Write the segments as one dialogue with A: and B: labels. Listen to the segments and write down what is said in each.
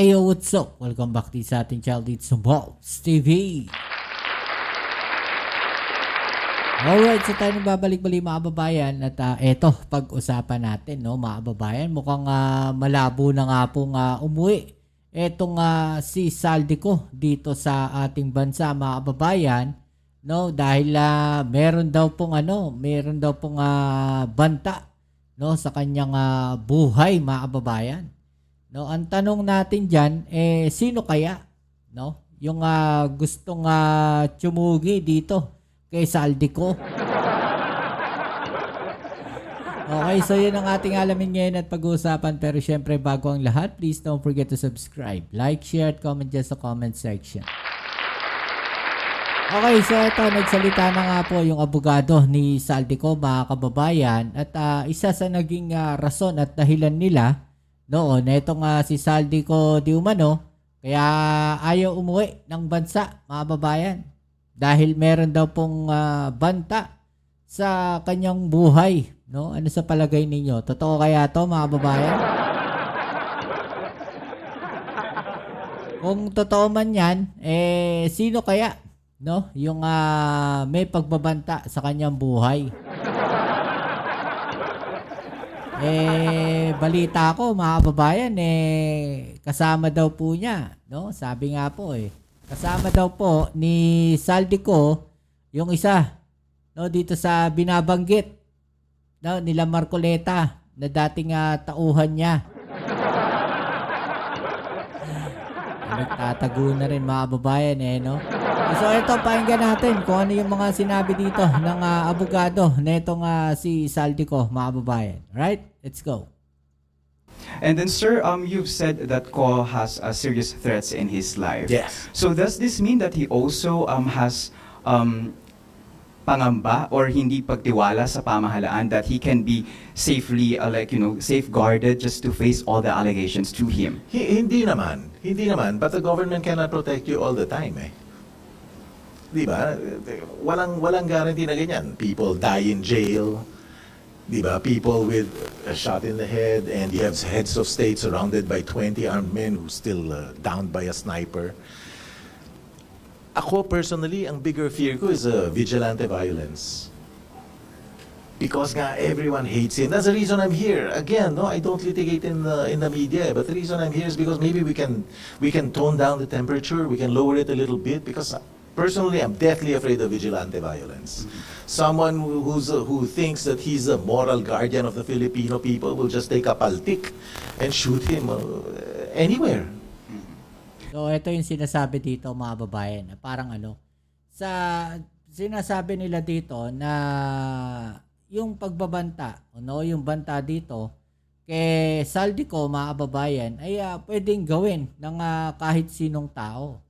A: Ayo, what's up? Welcome back din sa ating channel dito sa Balls TV. Alright, so tayo babalik-balik mga kababayan at eto, pag-usapan natin, no, mga kababayan. Mukhang malabo na nga pong umuwi etong si Saldico dito sa ating bansa, mga kababayan, no, dahil meron daw pong banta, no, sa kanyang buhay, mga kababayan. No, ang tanong natin diyan sino kaya, no? Yung gustong tsumugi dito kay Saldico. Okay, so yun ang ating alamin ngayon at pag-uusapan. Pero syempre, bago ang lahat, please don't forget to subscribe, like, share, at comment dyan sa comment section. Okay, so ito, nagsalita na nga po yung abogado ni Saldico, mga kababayan. At isa sa naging rason at dahilan nila noon, itong si Saldico di umano, kaya ayaw umuwi ng bansa, mga kababayan. Dahil meron daw pong banta sa kanyang buhay. No? Ano sa palagay ninyo? Totoo kaya to, mga kababayan? Kung totoo man yan, sino kaya, no? Yung may pagbabanta sa kanyang buhay? Balita ko, mga kababayan, kasama daw po niya, no? Sabi nga po, kasama daw po ni Saldico yung isa, no, dito sa binabanggit, no, nila Marcoleta na dating tauhan niya. Nagtatago na rin, mga kababayan, no? So ito, pakinggan natin kung ano yung mga sinabi dito ng abogado na itong si Saldico, mga kababayan. Right? Let's go.
B: And then, sir, you've said that Ko has serious threats in his life.
C: Yes.
B: So does this mean that he also has pangamba or hindi pagtiwala sa pamahalaan that he can be safely, safeguarded just to face all the allegations to him?
C: Hindi naman. But the government cannot protect you all the time, Di ba? Walang guarantee na ganyan. People die in jail. Di ba? People with a shot in the head, and you have heads of state surrounded by 20 armed men who still downed by a sniper. Ako personally, ang bigger fear ko is vigilante violence. Because nga everyone hates him. That's the reason I'm here. Again, no, I don't litigate in the media, but the reason I'm here is because maybe we can tone down the temperature, we can lower it a little bit, because personally, I'm deathly afraid of vigilante violence. Someone who thinks that he's a moral guardian of the Filipino people will just take a paltik and shoot him anywhere.
A: So ito yung sinasabi dito, mga babayan. Parang sinasabi nila dito na yung pagbabanta, no, yung banta dito kay Saldico, mga kababayan, ay pwedeng gawin ng kahit sinong tao.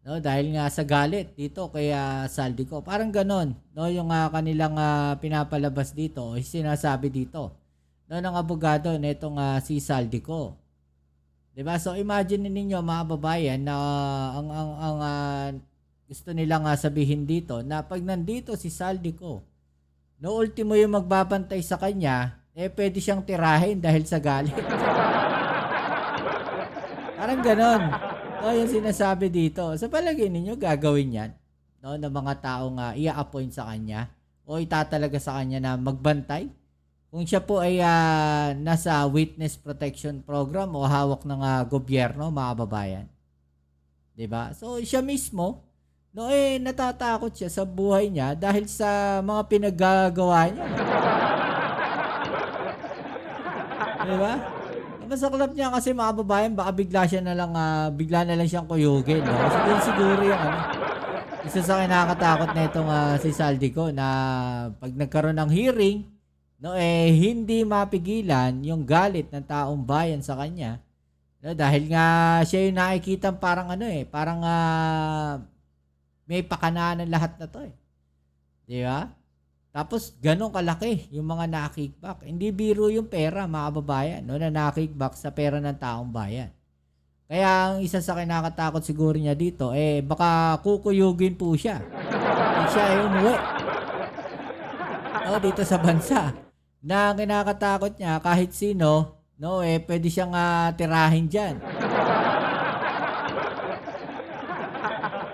A: No, dahil nga sa galit dito kaya Saldico. Parang ganon, no, yung kanilang pinapalabas dito, sinasabi dito, no, ng abogado nitong si Saldico. 'Di ba? So imagine ninyo, mga babayan, na ang gusto nilang sabihin dito na pag nandito si Saldico, no, ultimo yung magbabantay sa kanya, pwede siyang tirahin dahil sa galit. Parang ganon. No, yung sinasabi dito. Sa palagay ninyo, gagawin yan, no, ng mga taong i-appoint sa kanya o itatalaga sa kanya na magbantay? Kung siya po ay nasa witness protection program o hawak ng gobyerno, mga kababayan. 'Di ba? So siya mismo, no, natatakot siya sa buhay niya dahil sa mga pinaggagawa niya. 'Di ba? Masaklap niya kasi, mga kababayan, baka bigla na lang siyang kuyugin, no? Siguro yung isa sa kinakatakot na itong si Saldico, na pag nagkaroon ng hearing, no, hindi mapigilan yung galit ng taong bayan sa kanya, no, dahil nga siya yung nakikita parang parang may pakanaan ng lahat na to, di ba? Tapos ganun kalaki yung mga na-kickback. Hindi biro yung pera, mga kababayan, no, na na-kickback sa pera ng taong bayan. Kaya ang isa sa kinakatakot siguro niya dito, baka kukuyugin po siya. Kung siya ay umuwi, no, dito sa bansa. Na kinakatakot niya, kahit sino, no, pwede siyang tirahin dyan.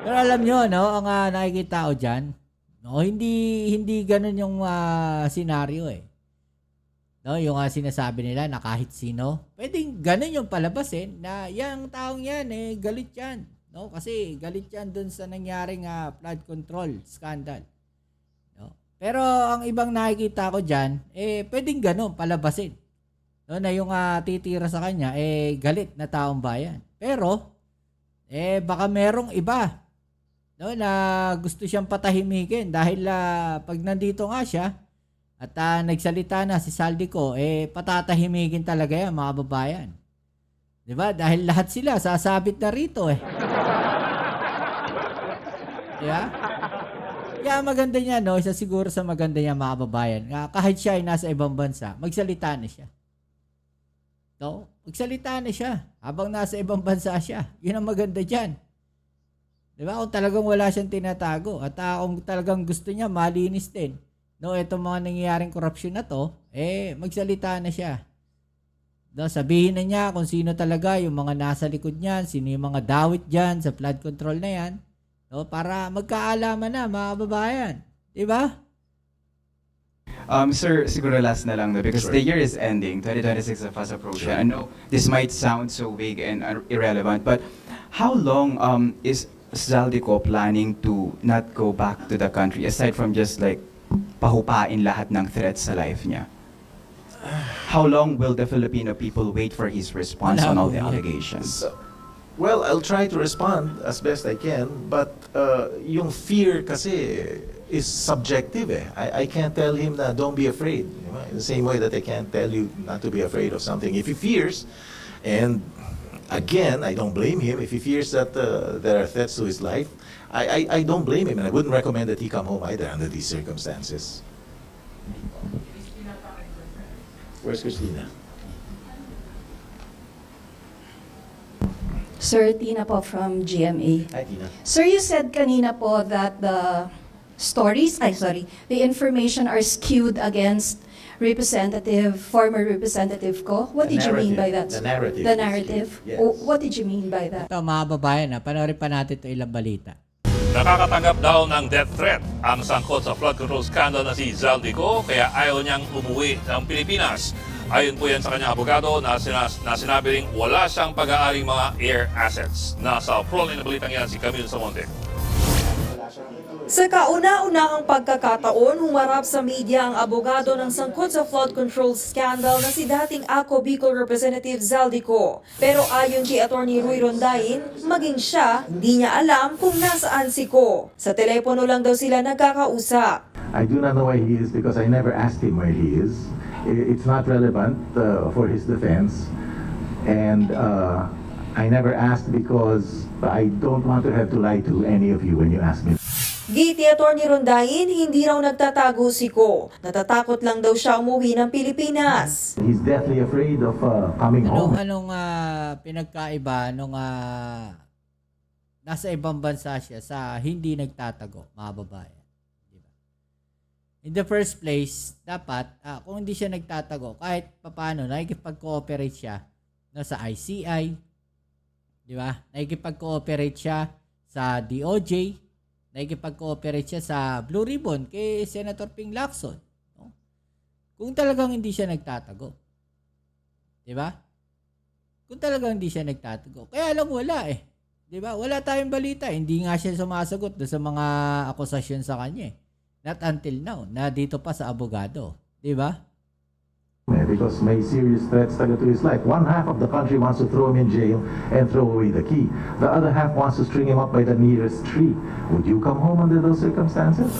A: Pero alam nyo, no, ang nakikita ko dyan, no, hindi ganun yung senaryo eh. No, yung sinasabi nila na kahit sino, pwedeng ganun yung palabasin na yung taong yan eh, galit yan. No, kasi galit yan dun sa nangyaring flood control scandal. No? Pero ang ibang nakikita ko dyan, eh, pwedeng ganun, palabasin. No, na yung titira sa kanya, eh, galit na taong bayan. Pero, eh, baka merong iba, no, na gusto siyang patahimikin dahil pag nandito nga siya at nagsalita na si Saldico, eh patatahimikin talaga yan mga babayan. 'Di ba? Dahil lahat sila sasabit na rito eh. Di ba? Kaya maganda niya, no, isa siguro sa maganda niya mga babayan, kahit siya ay nasa ibang bansa, magsalita na siya. No? Magsalita na siya habang nasa ibang bansa siya. Yun ang maganda diyan. Diba? Kung talagang wala siyang tinatago at kung talagang gusto niya malinis din, no, itong mga nangyayaring korupsyon na to, eh, magsalita na siya. No, sabihin na niya kung sino talaga yung mga nasa likod niyan, sino yung mga dawit dyan sa flood control na yan, no, para magkaalaman na mga babayan. Diba?
B: Sir, siguro last na lang, no, because
C: Sure.
B: the year is ending, 2026 is fast approaching. I know this might sound so vague and irrelevant, but how long is Zaldico planning to not go back to the country aside from just like pahupain lahat ng threats sa life niya? How long will the Filipino people wait for his response on all the allegations?
C: So, well, I'll try to respond as best I can, but yung fear kasi is subjective eh. I can't tell him na don't be afraid. In the same way that I can't tell you not to be afraid of something. If he fears, and again, I don't blame him. If he fears that there are threats to his life, I don't blame him, and I wouldn't recommend that he come home either under these circumstances. Where's Christina?
D: Sir, Tina po from GMA.
C: Hi, Tina.
D: Sir, you said kanina po that the the information are skewed against former representative ko. What
C: The
D: did you mean by
C: narrative.
D: that?
C: The narrative
D: The
C: is
D: narrative?
C: skewed, yes.
D: What did you mean by that?
A: Ito mga babayan, panoorin pa natin ito ilang balita.
E: Nakakatanggap daw ng death threat ang sangkot sa flood control scandal na si Zaldico kaya ayaw niyang umuwi ng Pilipinas. Ayon po yan sa kanyang abogado na sinabi ring wala siyang pag-aaring mga air assets. Nasa prole na balitang yan si Camille Samonte.
F: Sa kauna-unahang pagkakataon, humarap sa media ang abogado ng sangkot sa flood control scandal na si dating Ako Bicol Representative Zaldico. Pero ayon kay Atty. Ruy Rondain, maging siya, hindi niya alam kung nasaan si Ko. Sa telepono lang daw sila nagkakausap.
C: I do not know where he is because I never asked him where he is. It's not relevant for his defense. And I never asked because I don't want to have to lie to any of you when you ask me.
F: Giti Atty. Rondain, hindi raw nagtatago si Ko. Natatakot lang daw siya umuwi ng Pilipinas.
C: He's deathly afraid of coming home.
A: Anong pinagkaiba nung nasa ibang bansa siya sa hindi nagtatago, mga babae? Diba? In the first place, dapat, kung hindi siya nagtatago, kahit papaano, nakikipag-cooperate siya sa ICI, di ba? Nakikipag-cooperate siya sa DOJ, nakikipag-cooperate siya sa Blue Ribbon kay Senator Ping Lacson. No? Kung talagang hindi siya nagtatago. Di ba? Kung talagang hindi siya nagtatago. Kaya lang wala eh. Di ba? Wala tayong balita. Hindi nga siya sumasagot sa mga akusasyon sa kanya eh. Not until now, na dito pa sa abogado. Di ba?
C: Because may serious threats to his life. One half of the country wants to throw him in jail and throw away the key. The other half wants to string him up by the nearest tree. Would you come home under those circumstances?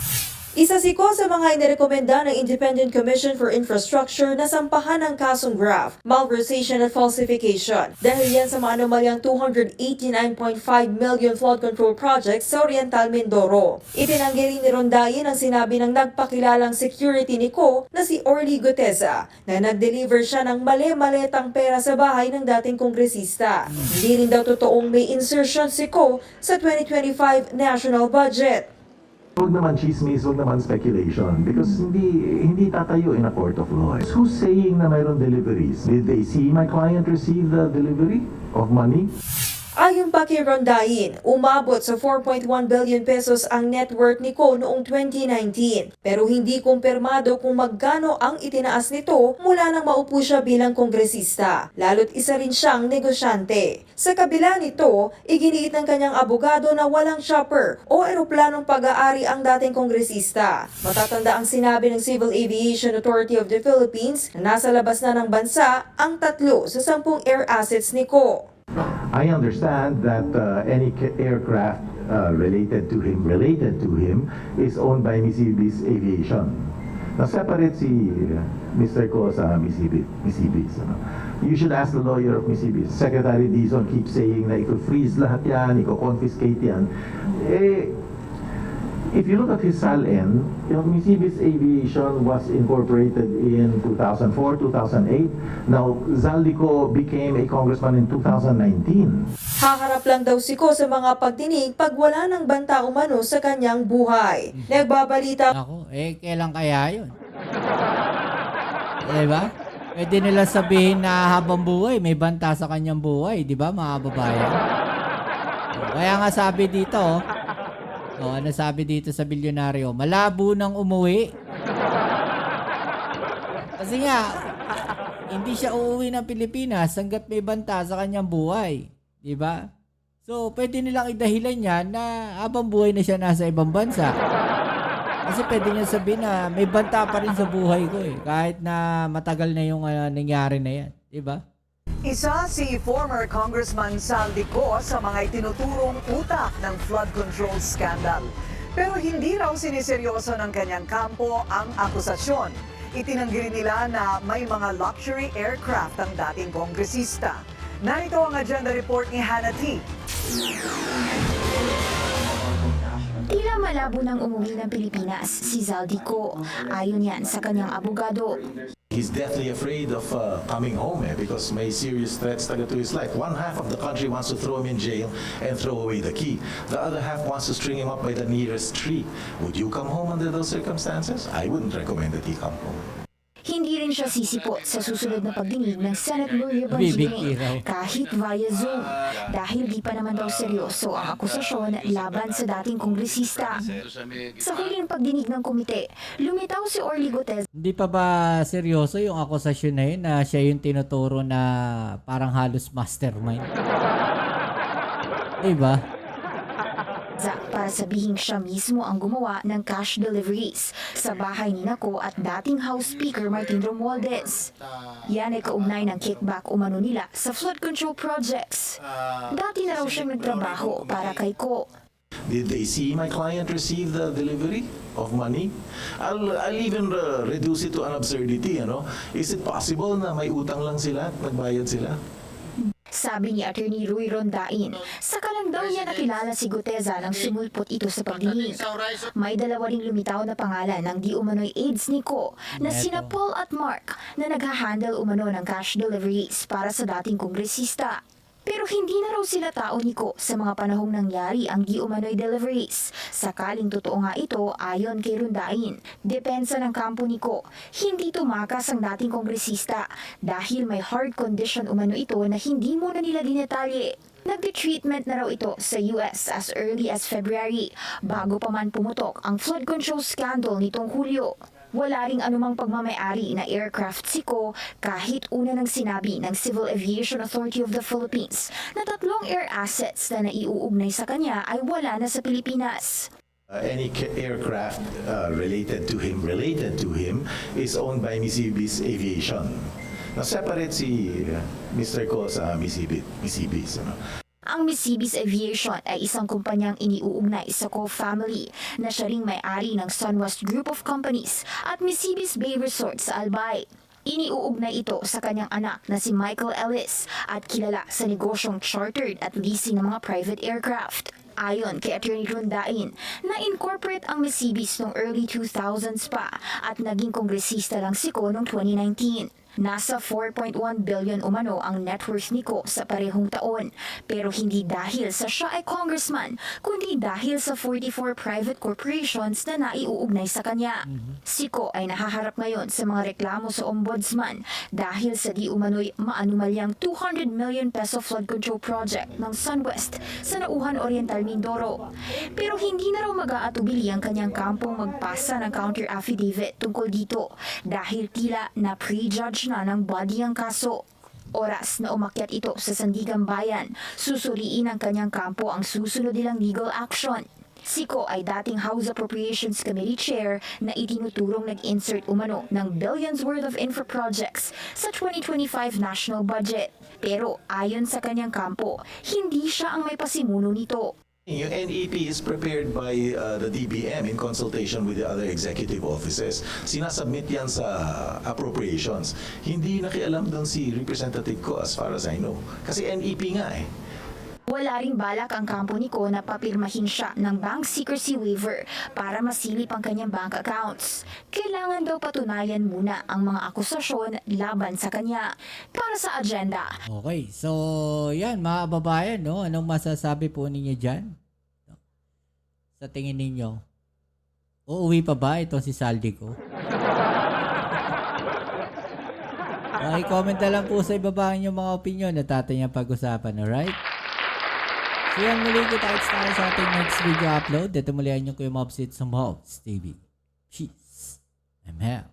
F: Isa si Ko sa mga inirekomenda ng Independent Commission for Infrastructure na sampahan ng kasong graft, malversation at falsification. Dahil yan sa mga anomalyang 289.5 million flood control projects sa Oriental Mindoro. Itinanggi rin ni Rondain ang sinabi ng nagpakilalang security ni Ko na si Orly Guteza na nag-deliver siya ng mali-maletang pera sa bahay ng dating kongresista. Hindi rin daw totoong may insertion si Ko sa 2025 national budget.
C: Huwag naman chismis, huwag naman speculation because hindi tatayo in a court of law. Who's saying na mayroon deliveries? Did they see my client receive the delivery of money?
F: Ayon pa kay Rondain, umabot sa 4.1 billion pesos ang net worth ni Ko noong 2019. Pero hindi kumpirmado kung magkano ang itinaas nito mula nang maupo siya bilang kongresista. Lalo't isa rin siyang negosyante. Sa kabila nito, iginiit ng kanyang abogado na walang chopper o eroplanong pag-aari ang dating kongresista. Matatanda ang sinabi ng Civil Aviation Authority of the Philippines na nasa labas na ng bansa ang 3 sa 10 air assets ni Ko.
C: I understand that any aircraft related to him is owned by Mitsubishi Aviation. Now separate si Mr. Ko sa Mitsubishi. You should ask the lawyer of Mitsubishi. Secretary Dizon keeps saying na i-freeze lahat yan, i-confiscate yan. If you look at his SALN, Mitsubishi Aviation was incorporated in 2004, 2008. Now, Zaldico became a congressman in 2019.
F: Haharap lang daw si Ko sa mga pagdinig pag wala ng banta umano sa kanyang buhay. Nagbabalita
A: Ako, kailan kaya yun? Diba? Pwede nila sabihin na habang buhay, may banta sa kanyang buhay, di ba mga babayan? Kaya nga sabi dito, ano sabi dito sa bilyonaryo? Malabo nang umuwi. Kasi nga, hindi siya uuwi ng Pilipinas hanggat may banta sa kanyang buhay. Diba? So, pwede nilang idahilan yan na habang buhay na siya nasa ibang bansa. Kasi pwede niya sabihin na may banta pa rin sa buhay ko kahit na matagal na yung nangyari na yan. Diba?
G: Isa si former Congressman Zaldico sa mga itinuturong utak ng flood control scandal. Pero hindi raw siniseryoso ng kanyang kampo ang akusasyon. Itinanggi rin nila na may mga luxury aircraft ang dating kongresista. Narito ang agenda report ni Hannah T.
H: Tila malabo nang umuwi ng Pilipinas si Zaldico. Ayon yan sa kanyang abogado.
C: He's deathly afraid of coming home because may serious threats to his life. One half of the country wants to throw him in jail and throw away the key. The other half wants to string him up by the nearest tree. Would you come home under those circumstances? I wouldn't recommend that he come home.
H: Hindi rin siya sisipot sa susunod na pagdinig ng Senate Maria
A: Bibigti raw.
H: Bonjing kahit via Zoom dahil di pa naman daw seryoso ang akusasyon laban sa dating kongresista. Sa huling pagdinig ng komite, lumitaw si Orly Gutez
A: Hindi pa ba seryoso yung akusasyon na yun na siya yung tinuturo na parang halos mastermind? Diba?
H: para sabihing siya mismo ang gumawa ng cash deliveries sa bahay ni Nako at dating House Speaker Martin Romualdez. Yan ay kaugnay ng kickback umano nila sa flood control projects. Dati na raw siyang nagtrabaho para kay Ko.
C: Did they see my client receive the delivery of money? I'll even reduce it to an absurdity, Is it possible na may utang lang sila at nagbayad sila?
H: Sabi ni Attorney Rui Rondain, saka lang daw niya nakilala si Guteza nang sumulpot ito sa pagdinig. May dalawa ring lumitaw na pangalan ng di umano'y aides ni Ko na sina Paul at Mark na naghahandle umano ng cash deliveries para sa dating kongresista. Pero hindi na raw sila tao ni Ko sa mga panahong nangyari ang di umano'y deliveries. Sakaling totoo nga ito, ayon kay Rondain, depensa ng kampo ni Ko, hindi tumakas ang dating kongresista dahil may heart condition umano ito na hindi muna nila dinetalye. Nagde-treatment na raw ito sa US as early as February bago pa man pumutok ang flood control scandal nitong Hulyo. Wala ring anumang pagmamayari na aircraft si Ko kahit una nang sinabi ng Civil Aviation Authority of the Philippines na 3 air assets na naiuugnay sa kanya ay wala na sa Pilipinas.
C: Any aircraft related to him is owned by Mitsubishi Aviation. Now separate si Mr. Ko sa Mitsubishi.
H: Ang Mitsubishi Aviation ay isang kumpanyang iniuugnay sa Ko family na siya ring may-ari ng Sunwest Group of Companies at Mitsubishi Bay Resort sa Albay. Iniuugnay ito sa kanyang anak na si Michael Ellis at kilala sa negosyong chartered at leasing ng mga private aircraft. Ayon kay Attorney Rondain, na-incorporate ang Mitsubishi noong early 2000s pa at naging kongresista lang si Ko noong 2019. Nasa 4.1 billion umano ang net worth ni Ko sa parehong taon. Pero hindi dahil sa siya ay congressman, kundi dahil sa 44 private corporations na naiuugnay sa kanya. Si Ko ay nahaharap ngayon sa mga reklamo sa ombudsman dahil sa di umano'y maanumalyang 200 million peso flood control project ng SunWest sa Nauhan Oriental, Mindoro. Pero hindi na raw mag-aatubili ang kanyang kampong magpasa ng counter affidavit tungkol dito dahil tila na prejudge na ng body ang kaso. Oras na umakyat ito sa Sandigan Bayan, susuriin ng kanyang kampo ang susunod nilang legal action. Si Ko ay dating House Appropriations Committee Chair na itinuturong nag-insert umano ng billions worth of infra projects sa 2025 national budget. Pero ayon sa kanyang kampo, hindi siya ang may pasimuno nito.
C: Yung NEP is prepared by the DBM in consultation with the other executive offices. Sinasubmit yan sa appropriations. Hindi nakialam doon si Representative Ko as far as I know. Kasi NEP nga eh.
H: Wala ring balak ang kampo ni Ko na papirmahin siya ng bank secrecy waiver para masilip ang kanyang bank accounts. Kailangan daw patunayan muna ang mga akusasyon laban sa kanya. Para sa agenda,
A: Okay, so yan mga kababayan, no? Anong masasabi po ninyo dyan? Sa tingin ninyo, uuwi pa ba ito si Saldico? Okay, comment na lang po sa ibaba yung mga opinion na tatay niya pag-usapan, alright? So yan, muli kita-kits tayo sa ating next video upload. Dito muli ang inyong Kuya Mobsit sa Mobs TV. Peace. I'm out.